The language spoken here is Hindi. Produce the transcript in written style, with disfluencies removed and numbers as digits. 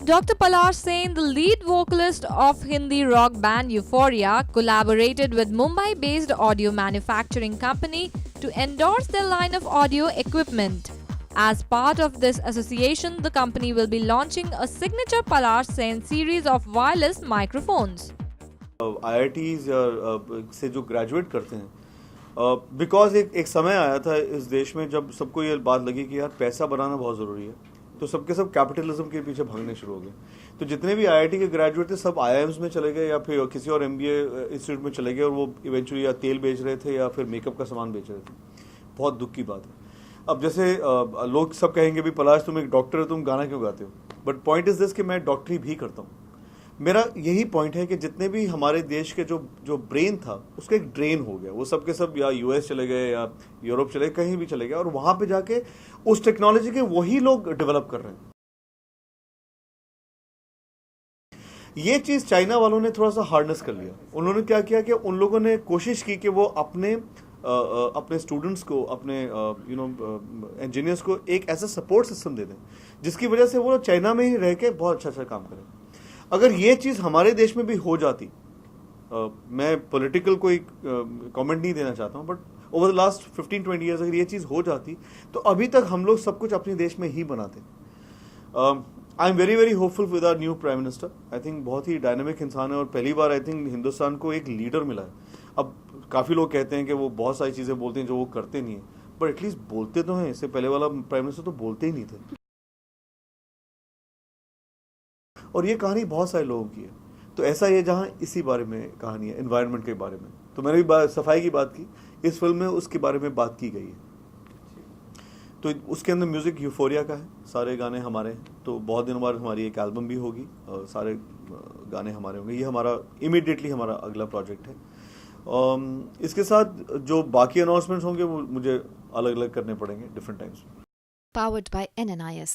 Dr. Palash Sen, the lead vocalist of Hindi rock band Euphoria, collaborated with Mumbai-based audio manufacturing company to endorse their line of audio equipment. As part of this association, the company will be launching a signature Palash Sen series of wireless microphones. IITs से जो ग्रेजुएट करते हैं, बिकॉज एक समय आया था इस देश में जब सबको ये बात लगी कि यार पैसा बनाना बहुत ज़रूरी है, तो सबके सब कैपिटलिज्म के पीछे भागने शुरू हो गए। तो जितने भी आईआईटी के ग्रेजुएट थे सब आईआईएम्स में चले गए या फिर किसी और एमबीए इंस्टीट्यूट में चले गए, और वो इवेंचुअली या तेल बेच रहे थे या फिर मेकअप का सामान बेच रहे थे। बहुत दुख की बात है। अब जैसे लोग सब कहेंगे भी पलाश तुम एक डॉक्टर हो, तुम गाना क्यों गाते हो, बट पॉइंट इज दिस कि मैं डॉक्टरी भी करता हूँ। मेरा यही पॉइंट है कि जितने भी हमारे देश के जो ब्रेन था उसका एक ड्रेन हो गया, वो सब के सब या यूएस चले गए या यूरोप चले गए, कहीं भी चले गए, और वहां पे जाके उस टेक्नोलॉजी के वही लोग डेवलप कर रहे हैं। ये चीज चाइना वालों ने थोड़ा सा हार्डनेस कर लिया। उन्होंने क्या किया कि उन लोगों ने कोशिश की कि वो अपने स्टूडेंट्स को, अपने इंजीनियर्स को एक ऐसा सपोर्ट सिस्टम दे दें जिसकी वजह से वो चाइना में ही रह के बहुत अच्छा काम करें। अगर ये चीज हमारे देश में भी हो जाती, मैं पॉलिटिकल कोई कमेंट नहीं देना चाहता हूं, but over the last 15-20 years अगर ये चीज हो जाती तो अभी तक हम लोग सब कुछ अपने देश में ही बनाते। I am very hopeful with our new prime minister. I think बहुत ही डायनामिक इंसान है और पहली बार आई थिंक हिंदुस्तान को एक लीडर मिला है। अब काफी लोग कहते हैं कि वो बहुत सारी चीजें बोलते हैं जो वो करते नहीं है, बट एटलीस्ट बोलते तो हैं। इससे पहले वाला प्राइम मिनिस्टर तो बोलते ही नहीं थे, और ये कहानी बहुत सारे लोगों की है। तो ऐसा ही है जहां इसी बारे में कहानी है, एनवायरनमेंट के बारे में। तो मैंने भी सफाई की बात की, इस फिल्म में उसके बारे में बात की गई है। तो उसके अंदर म्यूजिक यूफोरिया का है, सारे गाने हमारे हैं। तो बहुत दिनों बाद हमारी एक एल्बम भी होगी और सारे गाने हमारे होंगे। ये हमारा इमीडिएटली हमारा अगला प्रोजेक्ट है। इसके साथ जो बाकी अनाउंसमेंट्स होंगे वो मुझे अलग अलग करने पड़ेंगे different times. Powered by NNIS.